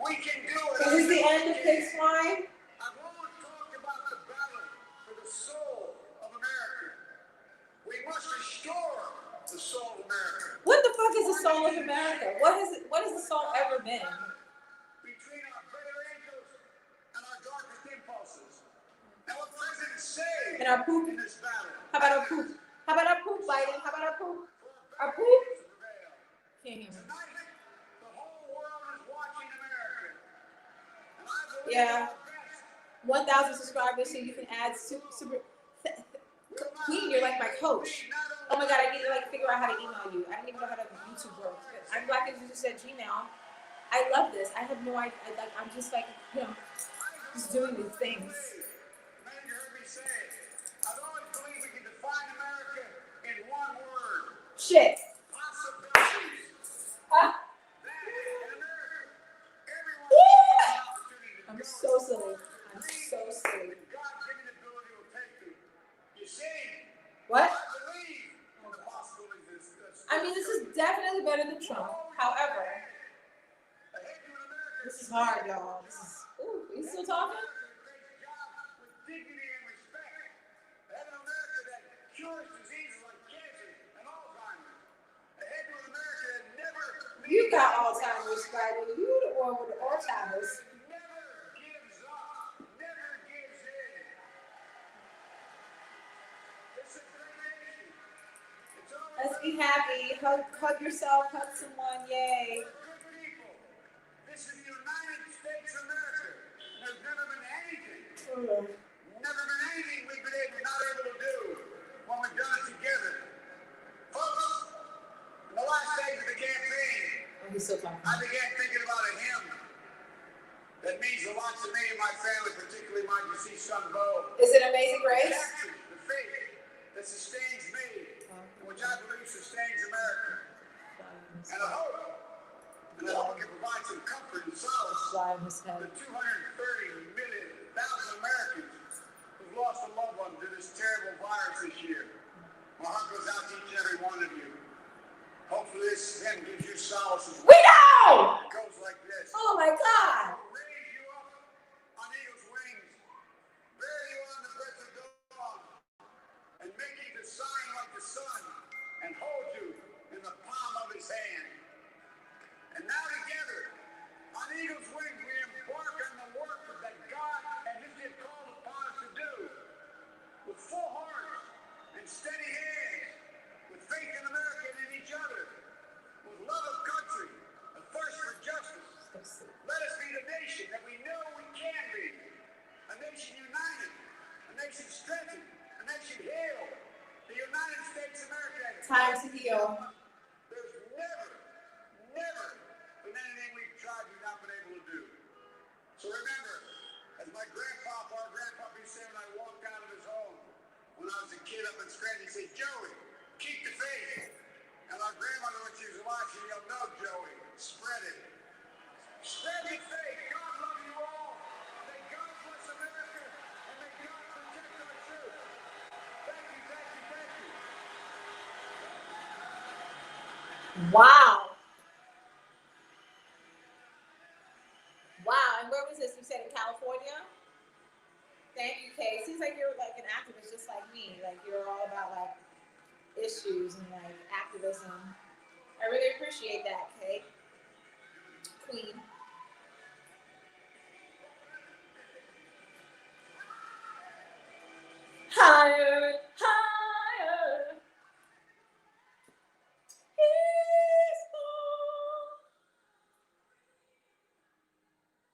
We can do it. Is this the end of Pig Swine? I've always talked about the battle for the soul of America. We must restore the soul of America. What the fuck is the soul of America? What has the soul ever been? Between our better angels and our darkest impulses. And what presidents say And our poop? in this battle. How about our poop? How about our poop, Biden? How about our poop? Our poop? Can't hear me. Tonight, the whole world is watching America. And I believe Yeah. our best 1,000 subscribers so you can add super. Queen, you're like my coach. Oh my god, I need to figure out how to email you. I don't even know how to YouTube works. I'm black as you just said Gmail. I love this. I have no idea. I'm just just doing these things. Many of you heard me say it. I've always believed we can define America in one word. Shit. Possibilities. Ah. That in America, everyone Yeah. has an opportunity to I'm go so silly. I'm so silly. and God-given ability will take you. You see, What? I believe in the possibilities. This is definitely better than Trump. However, Ahead to an America this is hard, y'all. This is. Ooh, are you still talking? that creates jobs with dignity and respect. Ahead to an America that cures diseases like cancer and Alzheimer's. Ahead to an America that never You got Alzheimer's, Friday. You the one with the Alzheimer's. never gives up, never gives in. It's a great nation. It's all Let's be happy. Hug yourself. Hug someone. Yay. good people. This is the United States of America. There's never been anything, never been anything we've been not able to do when we've done it together. Folks, in the last days of the campaign, Oh, he's still talking. I began thinking about a hymn that means a lot to me and my family, particularly my deceased son, Bo. Is it Amazing It Grace? captures the faith that sustains me, and which I believe sustains America. fly in his head. the 230,000 Americans who've lost a loved one to this terrible virus this year. My heart goes out to each and every one of you. Hopefully this then gives you solace as We well. know! It goes like this. Oh my God! Raise you up on eagle's wings, bear you on the breath of dawn, and make you to shine like the sun, and hold you in the palm of his hand. And now together, on eagle's wings, we embark on the work that God and His had called upon us to do, with full hearts and steady hands, with faith in America and in each other, with love of country, a thirst for justice. Let us be the nation that we know we can be. A nation united, a nation strengthened, a nation healed. The United States of America. Time to heal. There's never been anything we've tried we've not been able to do. So remember, as my grandpapa, our grandpapa said when I walked out of his home when I was a kid up in Scranton, he said, Joey, keep the faith. And our grandmother, when she was watching, yelled, no, Joey, spread it. Spread the faith. God love you all. May God bless America, and may God protect our troops. Thank you, thank you, thank you. Wow. Wow. And where was this? You said in California? Thank you, Kay. Seems like you're like an activist just like me. Like you're all about like issues and like activism. I really appreciate that, Kay. Queen. Higher, higher.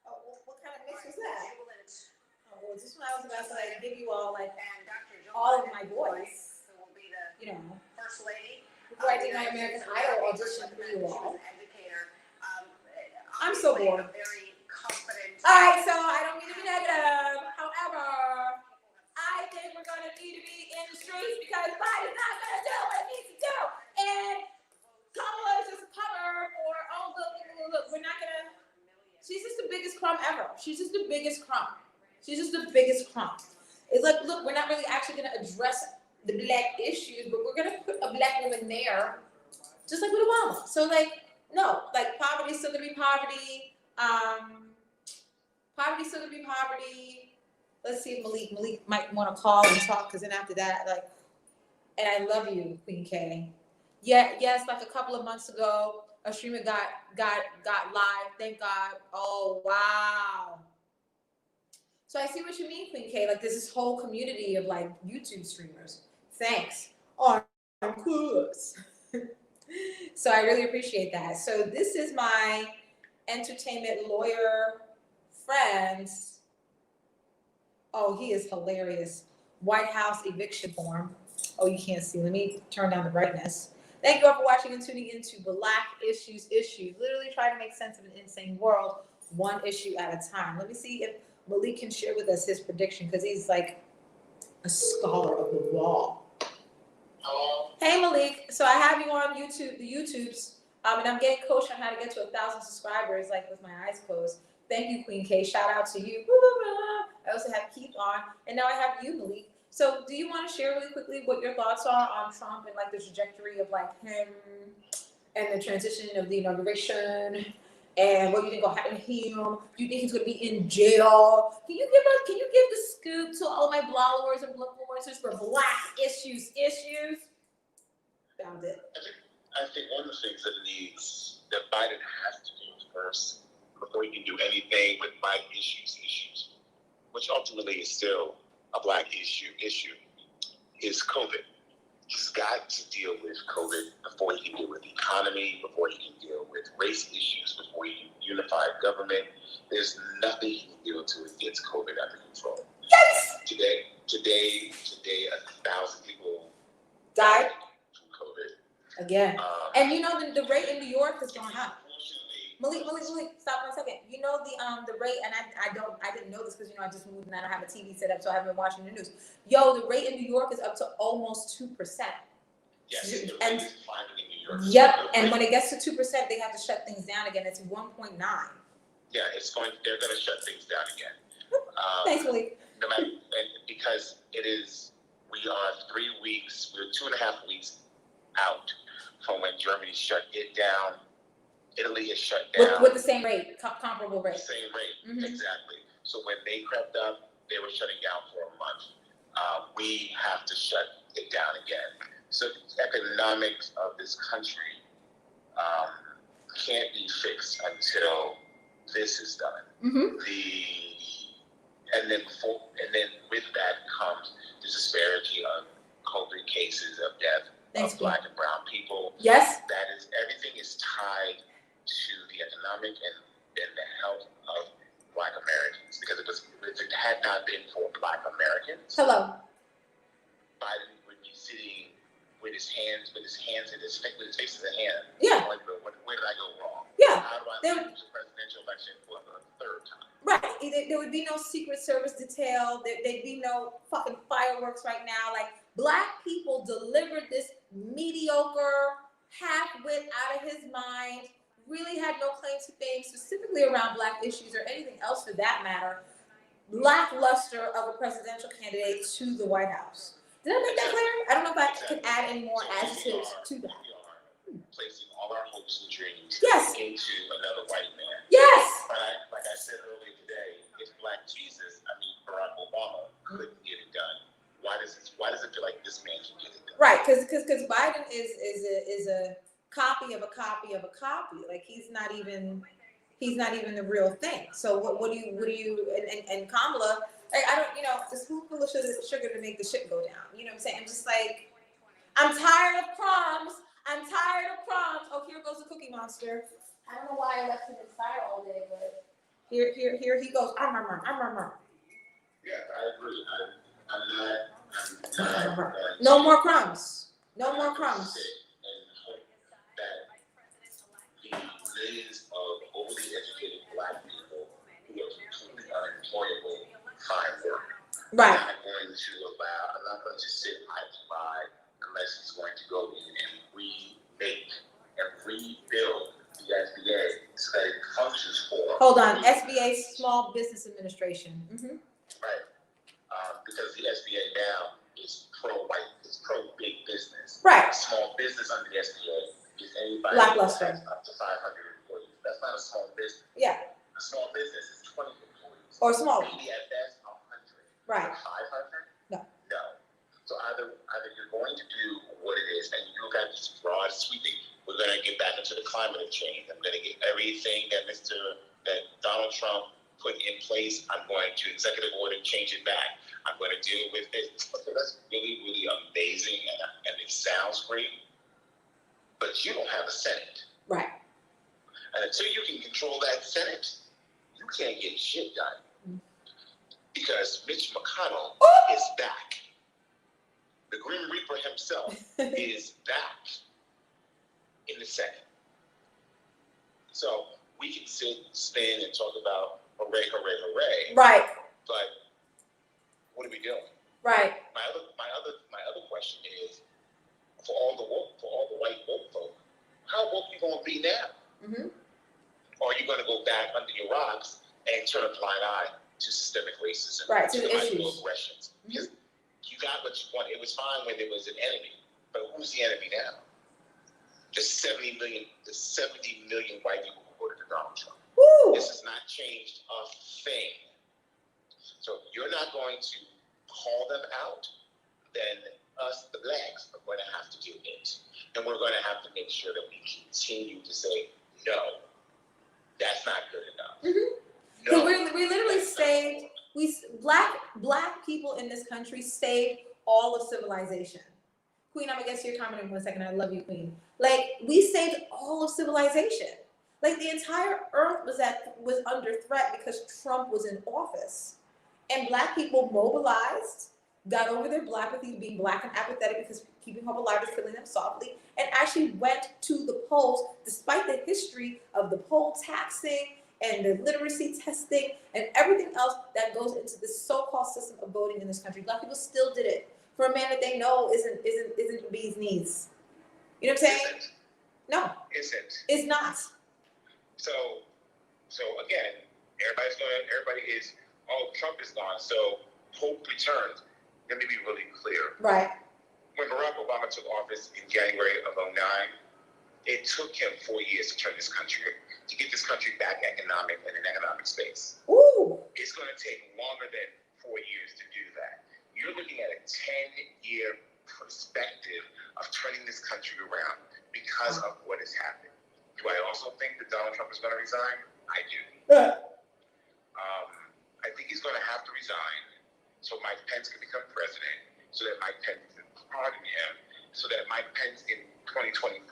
Oh, what kind of mix was that? Oh, well, just when I was about to like give you all like all of my voice, who will be the you know, First Lady. before I did my American Idol audition for you all. Educator. I'm so bored. Very confident. All right, so I don't mean to be negative. However, I think we're going to need to be in the streets because Biden's not going to do what he needs to do. And Kamala is just a cover for, oh, look, we're not going to. She's just the biggest crumb ever. She's just the biggest crumb. She's just the biggest crumb. It's like, look, we're not really actually going to address the black issues, but we're going to put a black woman there, just like with Obama. So, like, no, like, poverty is still going to be poverty. Poverty's still going to be poverty. Let's see if Malik might want to call and talk, because then after that, like, and I love you, Queen K. Yeah, yes, like a couple of months ago, a streamer got live. Thank God. Oh, wow. So I see what you mean, Queen K. Like, there's this whole community of, like, YouTube streamers. Thanks. Of course. So I really appreciate that. So this is my entertainment lawyer friend's. Oh, he is hilarious. White House eviction form. Oh, you can't see. Let me turn down the brightness. Thank you all for watching and tuning into Black Issues. Literally trying to make sense of an insane world, one issue at a time. Let me see if Malik can share with us his prediction, because he's like a scholar of the law. Hello. Hey Malik, so I have you on YouTube, the YouTubes, and I'm getting coached on how to get to 1,000 subscribers, like with my eyes closed. Thank you, Queen K. Shout out to you. I also have Keith on, and now I have you, Malik. So do you want to share really quickly what your thoughts are on Trump and like the trajectory of like him and the transition of the inauguration, and what you think will happen to him? Do you think he's going to be in jail? Can you give the scoop to all of my blowers and influencers for Black issues? Found it. I think one of the things that Biden has to do first, before he can do anything with Black issues, which ultimately is still a Black issue, is COVID. He's got to deal with COVID before he can deal with the economy, before he can deal with race issues, before he can unify government. There's nothing he can do until he gets COVID under control. Yes! Today, 1,000 people Died from COVID. again. And you know the rate in New York is going up. Unfortunately, Malik, stop 1 second. You know the rate, and I didn't know this because I just moved and I don't have a TV set up, so I haven't been watching the news. Yo, the rate in New York is up to almost 2%. yes, the rate And is climbing in New York. yep, and when it gets to 2%, they have to shut things down again. It's 1.9. Yeah, they're going to shut things down again. Thanks, Malik. No matter, and because we are 3 weeks, we're 2.5 weeks out from when Germany shut it down. Italy has shut down. With the same rate, comparable rate. Same rate, Mm-hmm. exactly. So when they crept up, they were shutting down for a month. We have to shut it down again. So the economics of this country can't be fixed until this is done. Mm-hmm. And then with that comes the disparity of COVID cases, of death of Black and brown people. Yes. Everything is tied to the economic and the health of Black Americans. Because if it had not been for Black Americans, hello, Biden would be sitting with his face in his hand. Yeah. Where did I go wrong? Yeah. How do I lose the presidential election for the third time? Right. There would be no Secret Service detail. There'd be no fucking fireworks right now. Like, Black people delivered this mediocre, half-wit, out of his mind, really had no claim to fame, specifically around Black issues or anything else for that matter, lackluster of a presidential candidate to the White House. Did I make that clear? I don't know if I could add any more adjectives to that. We are placing all our hopes and dreams Yes. into another white man. Yes. But like I said earlier today, if Black Barack Obama couldn't get it done, why does it feel like this man can get it done? Right, because Biden is a copy of a copy of a copy. Like, he's not even the real thing. So what do you and Kamala, like, I don't, this spoonful of sugar to make the shit go down. You know what I'm saying? I'm just like, I'm tired of crumbs. Oh, here goes the Cookie Monster. I don't know why I left him inside all day, but here he goes. I'm Yeah, I agree. I'm not. No more crumbs. No more crumbs. And hope that the millions of overly educated Black people who are completely unemployable find work. Right. I'm not going to sit idly by unless it's going to go in and remake and rebuild the SBA so that it functions for. Hold on, SBA, Small Business Administration. Mm-hmm. Right. Because the SBA now is pro-white, it's pro-big business. Right. Small business under the SBA is anybody Lackluster. that has up to 500 employees. That's not a small business. Yeah. A small business is 20 employees. Or smaller. Maybe at best 100. Right. 500? No. No. So either you're going to do what it is, and you look at this broad sweeping. We're going to get back into the climate change. I'm going to get everything that Donald Trump put in place. I'm going to executive order change it back. I'm going to deal with it. Okay, that's really, really amazing, and it sounds great. But you don't have a Senate. Right. And until you can control that Senate, you can't get shit done. Because Mitch McConnell is back. The Grim Reaper himself is back in the Senate. So we can spin and talk about hooray, hooray, hooray. Right. But what are we doing? Right. My other question is, for all the white woke folk, how woke are you going to be now? Mm-hmm. Or are you going to go back under your rocks and turn a blind eye to systemic racism, right, to the issues, issues. Aggressions? Because you got what you want. It was fine when there was an enemy, but who's the enemy now? The 70 million white people who voted for Donald Trump. Woo! This has not changed a thing. So if you're not going to call them out, then us, the blacks, are going to have to do it. And we're going to have to make sure that we continue to say, no, that's not good enough. Mm-hmm. No, we literally saved, black people in this country saved all of civilization. Queen, I'm gonna get to your comment in 1 second. I love you, Queen. Like, we saved all of civilization. Like, the entire earth was under threat because Trump was in office. And Black people mobilized, got over their blackapathy, being Black and apathetic because keeping hope alive is killing them softly, and actually went to the polls despite the history of the poll taxing and the literacy testing and everything else that goes into this so-called system of voting in this country. Black people still did it for a man that they know isn't the bee's knees. You know what I'm saying? Isn't. No, Isn't. it's not. So So again, everybody is, oh, Trump is gone, so hope returns. Let me be really clear. Right. When Barack Obama took office in January of 2009, it took him 4 years to turn this country, to get this country back in an economic space. Ooh. It's going to take longer than 4 years to do that. You're looking at a 10-year perspective of turning this country around because of what has happened. Do I also think that Donald Trump is going to resign? I do. I think he's going to have to resign so Mike Pence can become president, so that Mike Pence can pardon him, so that Mike Pence in 2024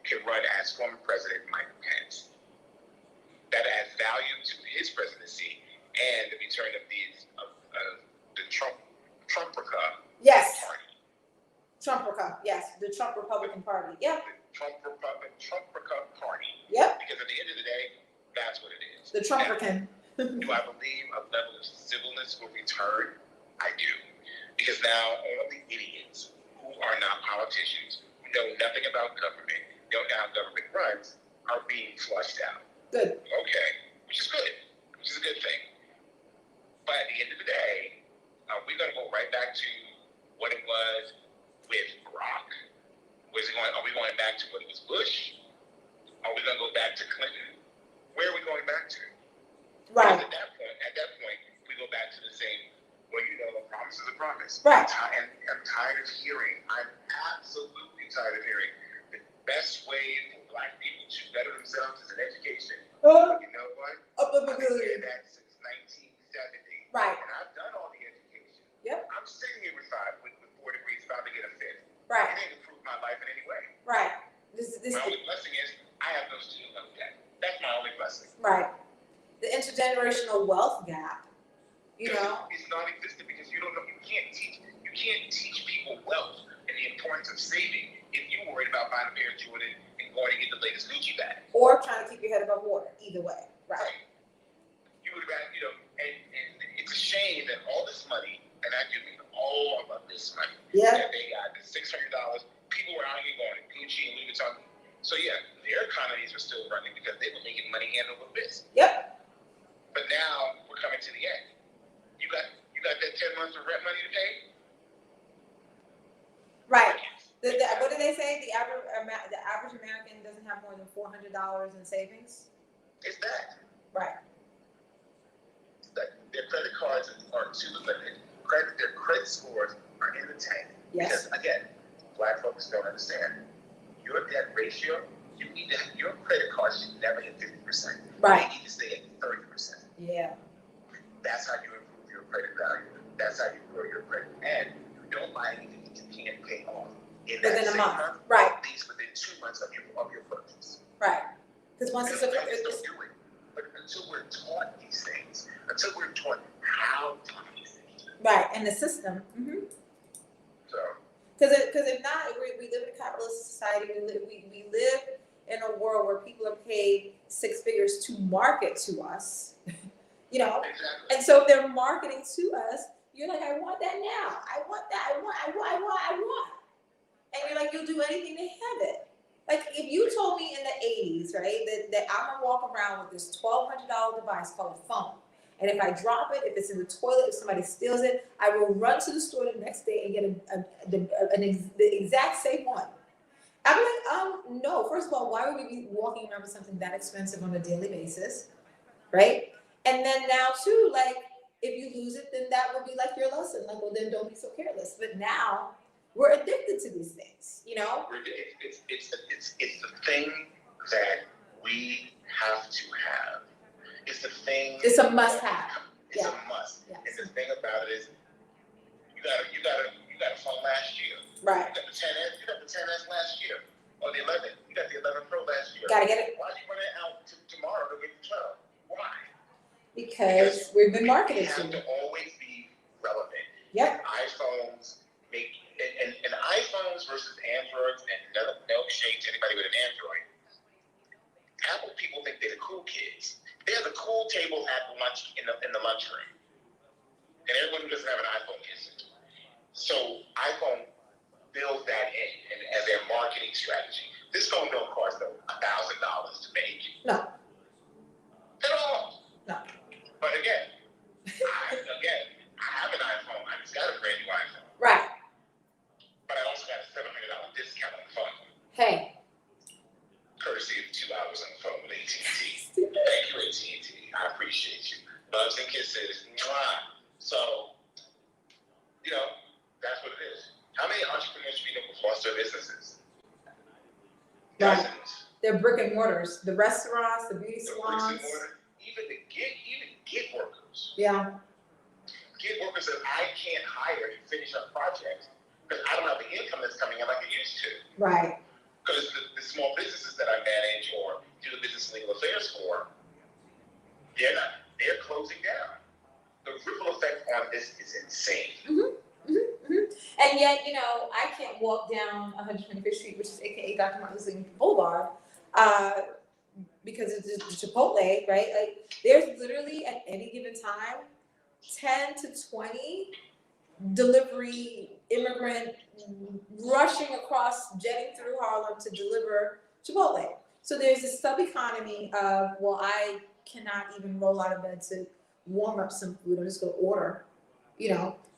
can run as former President Mike Pence. That adds value to his presidency and the return of the Trumprica Yes. Party. Trumprica. Yes. The Trump Republican Party. Yep. Trumprica Party. Yep. Because at the end of the day, that's what it is. The Trumprican. Do I believe a level of civilness will return? I do. Because now all the idiots who are not politicians, who know nothing about government, don't know how government runs, are being flushed out. Good. Okay, which is good, which is a good thing. But at the end of the day, we're going to go right back to what it was with Barack. Are we going back to what it was Bush? Are we going to go back to Clinton? Where are we going back to? Right. At that point, we go back to the same, well, a promise is a promise. Right. I'm tired of hearing, I'm absolutely tired of hearing the best way for Black people to better themselves is an education. You know what? I've been saying that since 1970. Right. And I've done all the education. Yep. I'm sitting here with 4 degrees, about to get a 5th. Right. It ain't improved my life in any way. Right. My only blessing is I have no student loan debt. That's my only blessing. Right. The intergenerational wealth gap, It's non-existent because you don't know. You can't teach people wealth and the importance of saving if you're worried about buying a pair of Jordan and going to get the latest Gucci bag. or trying to keep your head above water. Either way. Right. You would rather, and it's a shame that all this money, and I do mean all of this money, Yeah. that they got, the $600, people were out here going to Gucci and Louis Vuitton. So yeah, their economies were still running because they were making money hand over fist. Yep. But now we're coming to the end. You got that 10 months of rent money to pay? Right. What do they say? The average American doesn't have more than $400 in savings. It's that. Right. Their credit cards are too limited. Their credit scores are in the tank. Yes. Because again, Black folks don't understand. Your debt ratio, your credit card should never hit 50%. Right. You need to stay at 30%. Yeah. That's how you improve your credit value. That's how you grow your credit. And you don't buy anything that you can't pay off in that Within a same month. month. Right. At least within 2 months of your purchase. Right. Because once it's Don't do it. But until we're taught these things, until we're taught how to do these things. right, and the system. Mm-hmm. So. Because if not, we live in a capitalist society. We live in a world where people are paid 6 figures to market to us. Exactly. And so if they're marketing to us, you're like, I want that now. I want that. I want. And you're like, you'll do anything to have it. Like if you told me in the 80s, right, that I'm gonna walk around with this $1,200 device called a phone, and if I drop it, if it's in the toilet, if somebody steals it, I will run to the store the next day and get the exact same one. I'm like, no. First of all, why would we be walking around with something that expensive on a daily basis, right? And then now too, like if you lose it, then that would be like your lesson. Like, well, then don't be so careless. But now we're addicted to these things, It's the thing that we have to have. It's the thing. It's a must-have. It's a must. Yes. And the thing about it is, you got a phone last year. Right. You got the 10S last year, or the 11. You got the 11 Pro last year. Gotta get it. Why are you running out tomorrow to get the 12? Why? Because we've been marketed We have to. to always be relevant. Yep. iPhones make and iPhones versus Androids and no shade to anybody with an Android. Apple people think they're the cool kids. They're the cool table at lunch in the lunchroom, and everyone who doesn't have an iPhone isn't. So iPhone builds that in and as their marketing strategy. This phone don't cost them $1,000 to make. No. At dozens. They're brick and mortars. The restaurants, the beauty The bricks salons. and mortar, even the gig workers. Yeah. Gig workers that I can't hire to finish up projects because I don't have the income that's coming in like I used to. Right. Because the small businesses that I manage or do the business and legal affairs for, they're closing down. The ripple effect on this is insane. And yet, I can't walk down 125th Street, which is AKA Dr. Martin Luther King Boulevard, because it's the Chipotle, right? Like, there's literally at any given time 10 to 20 delivery immigrant rushing across, jetting through Harlem to deliver Chipotle. So there's this sub-economy of, well, I cannot even roll out of bed to warm up some food. I'm just going to order,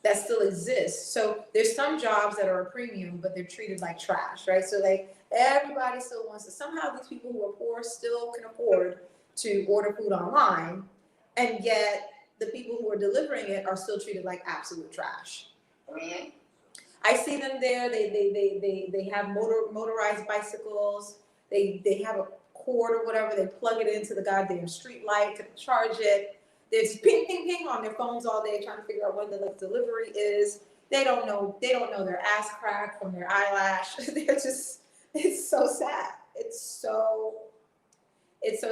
that still exists. So there's some jobs that are a premium, but they're treated like trash, right? So like everybody still wants to, somehow these people who are poor still can afford to order food online, and yet the people who are delivering it are still treated like absolute trash. I see them there. They have motorized bicycles. They have a cord or whatever. They plug it into the goddamn street light to charge it. There's ping, ping, ping on their phones all day trying to figure out when the next delivery is. They don't know their ass crack from their eyelash. It's so sad. It's so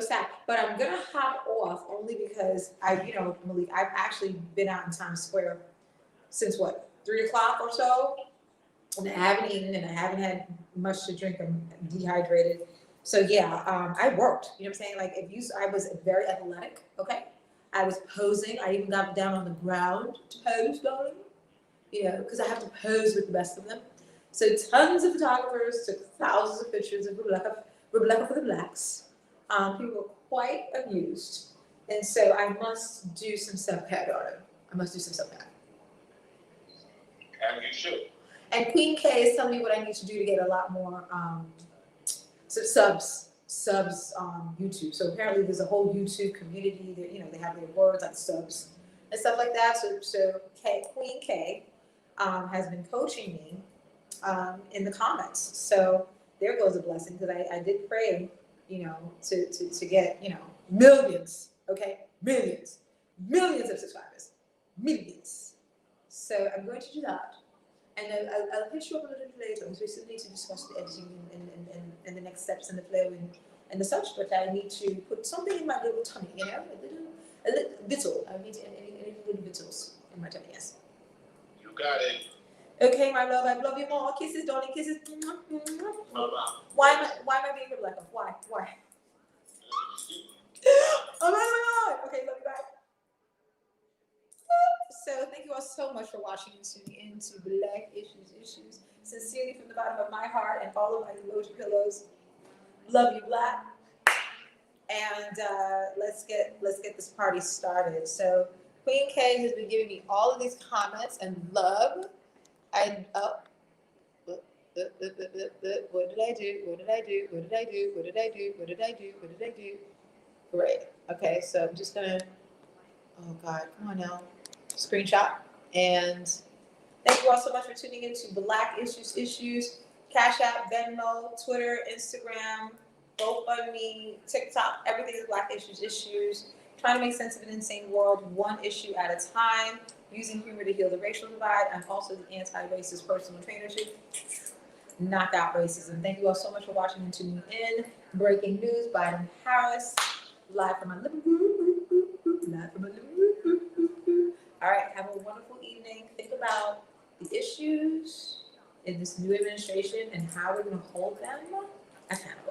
sad. But I'm gonna hop off only because Malik, I've actually been out in Times Square since 3 o'clock or so, and I haven't eaten and I haven't had much to drink. I'm dehydrated. So yeah, I worked. You know what I'm saying? Like I was very athletic. Okay. I was posing. I even got down on the ground to pose, darling. Because I have to pose with the best of them. So tons of photographers took thousands of pictures of ReBLACKaForTheBLACks. People were quite amused. And so I must do some self-care, darling. I must do some self-care. And you should. And Queen K is telling me what I need to do to get a lot more subs on YouTube. So apparently there's a whole YouTube community that, they have their words like subs and stuff like that. So Queen K has been coaching me in the comments. So there goes a blessing, because I did pray, to get, millions, okay? Millions of subscribers, millions. So I'm going to do that. And I'll hit you up a little bit later, because we still need to discuss the editing and the next steps and the flow and the such. But I need to put something in my little tummy, a little vittle. I need any little vittles in my tummy, yes. You got it. Okay, my love, I love you more. Kisses, darling, kisses. Why am I being a black? Why? Oh my God. Okay, love you back. So thank you all so much for watching and tuning in to Black Issues. Sincerely from the bottom of my heart and all of my emoji pillows. Love you, Black. And let's get this party started. So Queen K has been giving me all of these comments and love. What did I do? Great. Okay, so I'm just gonna, oh God, come on now. Screenshot. And thank you all so much for tuning into Black Issues, Cash App, Venmo, Twitter, Instagram, GoFundMe, TikTok. Everything is Black Issues. Trying to make sense of an insane world, one issue at a time, using humor to heal the racial divide. I'm also the anti-racist personal trainer to knock out racism. Thank you all so much for watching and tuning in. Breaking news, Biden Harris, live from my living room. All right, have a wonderful evening. Think about the issues in this new administration and how we're going to hold them accountable.